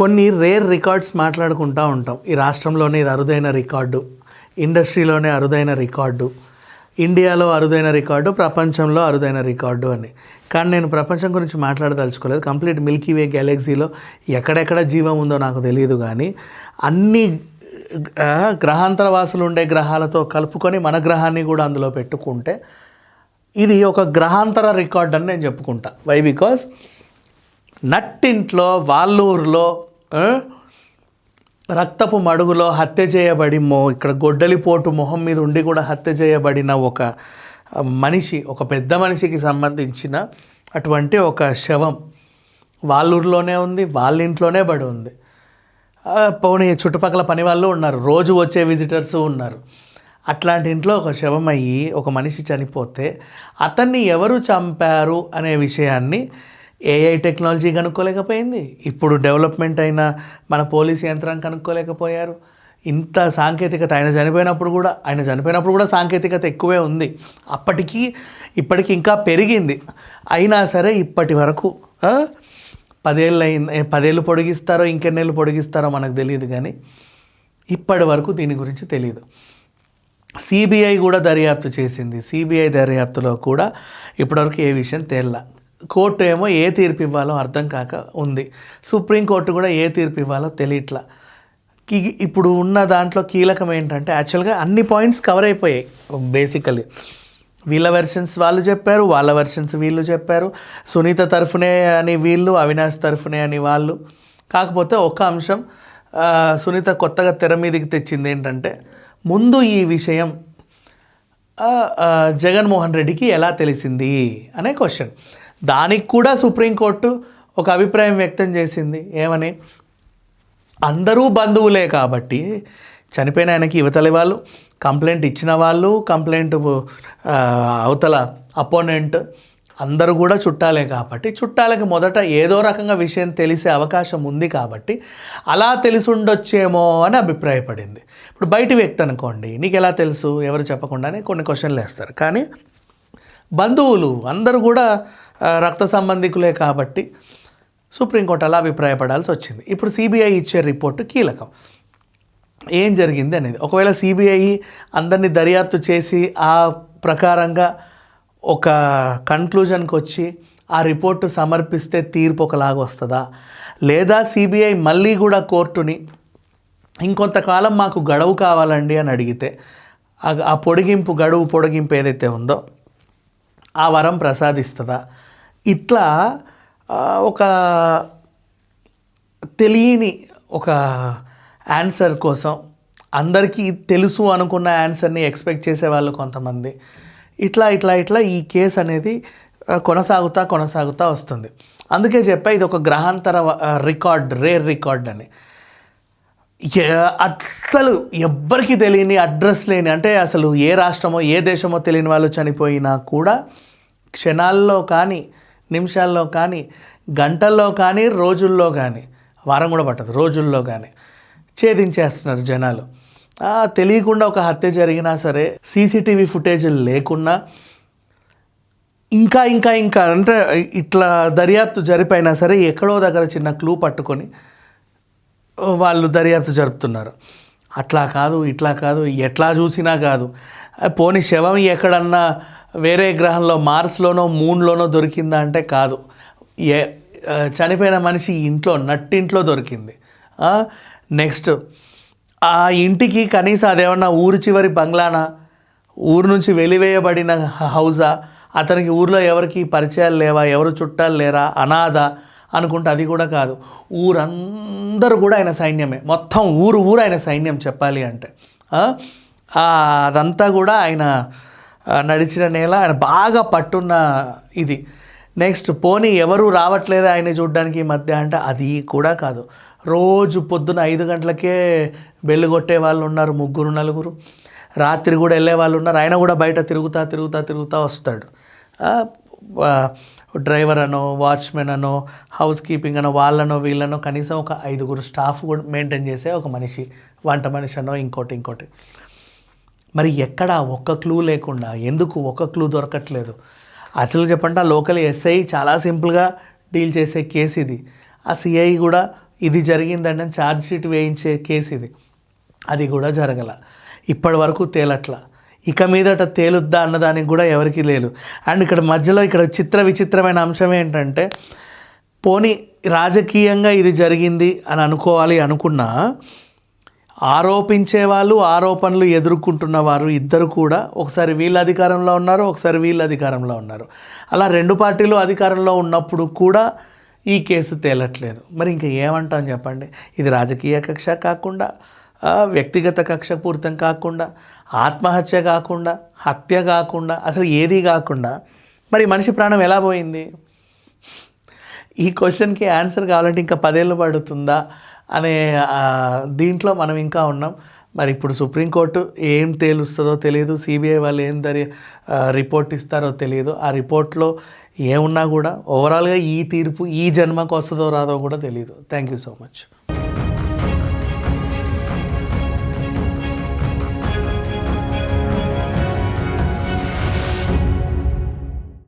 కొన్ని rare records మాట్లాడుకుంటూ ఉంటాం. ఈ రాష్ట్రంలోనే ఇది అరుదైన రికార్డు, ఇండస్ట్రీలోనే అరుదైన రికార్డు, ఇండియాలో అరుదైన రికార్డు, ప్రపంచంలో అరుదైన రికార్డు అని. కానీ నేను ప్రపంచం గురించి మాట్లాడదలుచుకోలేదు. కంప్లీట్ మిల్కీవే గ్యాలక్సీలో ఎక్కడెక్కడ జీవం ఉందో నాకు తెలియదు, కానీ అన్ని గ్రహాంతర వాసులు ఉండే గ్రహాలతో కలుపుకొని మన గ్రహాన్ని కూడా అందులో పెట్టుకుంటే ఇది ఒక గ్రహాంతర రికార్డ్ అని నేను చెప్పుకుంటా. వై? బికాజ్ నట్టింట్లో వాల్లూరులో రక్తపు మడుగులో హత్య చేయబడి ఇక్కడ గొడ్డలిపోటు మొహం మీద ఉండి కూడా హత్య చేయబడిన ఒక మనిషి, ఒక పెద్ద మనిషికి సంబంధించిన అటువంటి ఒక శవం వాల్లూరులోనే ఉంది, వాళ్ళ ఇంట్లోనే పడి ఉంది. పోనీ చుట్టుపక్కల పని వాళ్ళు ఉన్నారు, రోజు వచ్చే విజిటర్స్ ఉన్నారు. అట్లాంటి ఇంట్లో ఒక శవం అయ్యి ఒక మనిషి చనిపోతే అతన్ని ఎవరు చంపారు అనే విషయాన్ని ఏఐ టెక్నాలజీ కనుక్కోలేకపోయింది. ఇప్పుడు డెవలప్మెంట్ అయిన మన పోలీస్ యంత్రం కనుక్కోలేకపోయారు. ఇంత సాంకేతికత, ఆయన చనిపోయినప్పుడు కూడా సాంకేతికత ఎక్కువే ఉంది. ఇప్పటికి ఇంకా పెరిగింది. అయినా సరే ఇప్పటి వరకు 10 ఏళ్ళు పొడిగిస్తారో ఇంకెన్నేళ్ళు పొడిగిస్తారో మనకు తెలియదు, కానీ ఇప్పటి వరకు దీని గురించి తెలియదు. సిబిఐ కూడా దర్యాప్తు చేసింది. సిబిఐ దర్యాప్తులో కూడా ఇప్పటివరకు ఏ విషయం తేల్లా. కోర్టు ఏమో ఏ తీర్పు ఇవ్వాలో అర్థం కాక ఉంది. సుప్రీంకోర్టు కూడా ఏ తీర్పు ఇవ్వాలో తెలియట్లా. ఇప్పుడు ఉన్న దాంట్లో కీలకం ఏంటంటే, యాక్చువల్గా అన్ని పాయింట్స్ కవర్ అయిపోయాయి. బేసికలీ వీళ్ళ వెర్షన్స్ వాళ్ళు చెప్పారు, వాళ్ళ వెర్షన్స్ వీళ్ళు చెప్పారు. సునీత తరఫునే అని వీళ్ళు, అవినాష్ తరఫునే అని వాళ్ళు. కాకపోతే ఒక అంశం సునీత కొత్తగా తెర మీదకి తెచ్చింది ఏంటంటే, ముందు ఈ విషయం జగన్మోహన్ రెడ్డికి ఎలా తెలిసింది అనే క్వశ్చన్. దానికి కూడా సుప్రీంకోర్టు ఒక అభిప్రాయం వ్యక్తం చేసింది. ఏమని? అందరూ బంధువులే కాబట్టి చనిపోయిన ఆయనకి యువతలి వాళ్ళు, కంప్లైంట్ ఇచ్చిన వాళ్ళు, కంప్లైంట్ అవతల అపోనెంట్ అందరూ కూడా చుట్టాలే కాబట్టి చుట్టాలకి మొదట ఏదో రకంగా విషయం తెలిసే అవకాశం ఉంది కాబట్టి అలా తెలిసి ఉండొచ్చేమో అని అభిప్రాయపడింది. ఇప్పుడు బయటి వ్యక్తి అనుకోండి, నీకు ఎలా తెలుసు, ఎవరు చెప్పకుండానే కొన్ని క్వశ్చన్లు వేస్తారు. కానీ బంధువులు అందరూ కూడా రక్త సంబంధికులే కాబట్టి సుప్రీంకోర్టు అలా అభిప్రాయపడాల్సి వచ్చింది. ఇప్పుడు సిబిఐ ఇచ్చే రిపోర్టు కీలకం. ఏం జరిగింది అనేది. ఒకవేళ సిబిఐ అందరినీ దర్యాప్తు చేసి ఆ ప్రకారంగా ఒక కన్క్లూజన్కి వచ్చి ఆ రిపోర్టు సమర్పిస్తే తీర్పు ఒకలాగా వస్తుందా, లేదా సిబిఐ మళ్ళీ కూడా కోర్టుని ఇంకొంతకాలం మాకు గడువు కావాలండి అని అడిగితే ఆ గడువు పొడిగింపు ఏదైతే ఉందో ఆ వరం ప్రసాదిస్తుందా? ఇట్లా ఒక తెలియని ఒక ఆన్సర్ కోసం అందరికీ తెలుసు అనుకున్న ఆన్సర్ని ఎక్స్పెక్ట్ చేసేవాళ్ళు కొంతమంది. ఇట్లా ఈ కేసు అనేది కొనసాగుతా వస్తుంది. అందుకే చెప్పా ఇది ఒక గ్రహాంతర రికార్డ్, రేర్ రికార్డ్ అని. అస్సలు ఎవ్వరికి తెలియని, అడ్రస్ లేని, అంటే అసలు ఏ రాష్ట్రమో ఏ దేశమో తెలియని వాళ్ళు చనిపోయినా కూడా క్షణాల్లో కానీ, నిమిషాల్లో కానీ, గంటల్లో కానీ, రోజుల్లో కానీ, వారం కూడా పట్టదు, రోజుల్లో కానీ ఛేదించేస్తున్నారు జనాలు. తెలియకుండా ఒక హత్య జరిగినా సరే, సీసీటీవీ ఫుటేజ్ లేకున్నా ఇంకా అంటే ఇట్లా దర్యాప్తు జరిపైనా సరే ఎక్కడో దగ్గర చిన్న క్లూ పట్టుకొని వాళ్ళు దర్యాప్తు జరుపుతున్నారు. అట్లా కాదు, ఇట్లా కాదు, ఎట్లా చూసినా కాదు. పోనీ శవం ఎక్కడన్నా వేరే గ్రహంలో, మార్స్లోనో మూన్లోనో దొరికిందా అంటే కాదు. చనిపోయిన మనిషి ఇంట్లో, నట్టింట్లో దొరికింది. నెక్స్ట్ ఆ ఇంటికి కనీసం అదేమన్నా ఊరు చివరి బంగ్లానా, ఊరు నుంచి వెలివేయబడిన హౌజా, అతనికి ఊర్లో ఎవరికి పరిచయాలు లేవా, ఎవరు చుట్టాలు లేరా, అనాథ అనుకుంటే అది కూడా కాదు. ఊరందరూ కూడా ఆయన సైన్యమే, మొత్తం ఊరు ఆయన సైన్యం చెప్పాలి అంటే. అదంతా కూడా ఆయన నడిచిన నేల, ఆయన బాగా పట్టున్న ఇది. నెక్స్ట్ పోనీ ఎవరు రావట్లేదు ఆయన చూడ్డానికి ఈ మధ్య అంటే అది కూడా కాదు. రోజు పొద్దున 5 గంటలకే బెల్లు కొట్టే వాళ్ళు ఉన్నారు, 3-4. రాత్రి కూడా వెళ్ళే వాళ్ళు ఉన్నారు. ఆయన కూడా బయట తిరుగుతా వస్తాడు. డ్రైవర్ అనో, వాచ్మెన్ అనో, హౌస్ కీపింగ్ అనో, వాళ్ళనో వీళ్ళనో కనీసం ఒక 5 స్టాఫ్ కూడా మెయింటైన్ చేసే ఒక మనిషి, వంట మనిషి అనో, ఇంకోటి. మరి ఎక్కడ ఒక్క క్లూ లేకుండా, ఎందుకు ఒక్క క్లూ దొరకట్లేదు? అసలు చెప్పంటే ఆ లోకల్ ఎస్ఐ చాలా సింపుల్గా డీల్ చేసే కేసు ఇది. ఆ సిఐ కూడా ఇది జరిగిందంటే ఛార్జ్ షీట్ వేయించే కేసు ఇది. అది కూడా జరగల, ఇప్పటి వరకు తేలట్లా. ఇక మీదట తేలుద్దా అన్నదానికి కూడా ఎవరికీ లేదు. అండ్ ఇక్కడ మధ్యలో ఇక్కడ విచిత్రమైన అంశం ఏంటంటే, పోనీ రాజకీయంగా ఇది జరిగింది అని అనుకున్నా, ఆరోపించే వాళ్ళు, ఆరోపణలు ఎదుర్కొంటున్న వారు ఇద్దరు కూడా ఒకసారి వీళ్ళ అధికారంలో ఉన్నారు, ఒకసారి వీళ్ళ అధికారంలో ఉన్నారు. అలా రెండు పార్టీలు అధికారంలో ఉన్నప్పుడు కూడా ఈ కేసు తేలట్లేదు. మరి ఇంకా ఏమంటాం చెప్పండి? ఇది రాజకీయ కక్ష కాకుండా, వ్యక్తిగత కక్షపూరితం కాకుండా, ఆత్మహత్య కాకుండా, హత్య కాకుండా, అసలు ఏది కాకుండా మరి మనిషి ప్రాణం ఎలా పోయింది? ఈ క్వశ్చన్కి ఆన్సర్ కావాలంటే ఇంకా 10 ఏళ్ళు పడుతుందా అనే దీంట్లో మనం ఇంకా ఉన్నాం. మరి ఇప్పుడు సుప్రీంకోర్టు ఏం తేలుస్తుందో తెలియదు, సిబిఐ వాళ్ళు ఏం రిపోర్ట్ ఇస్తారో తెలియదు. ఆ రిపోర్ట్లో ఏమున్నా కూడా ఓవరాల్గా ఈ తీర్పు ఈ జన్మకు వస్తుందో రాదో కూడా తెలియదు. Thank you so much.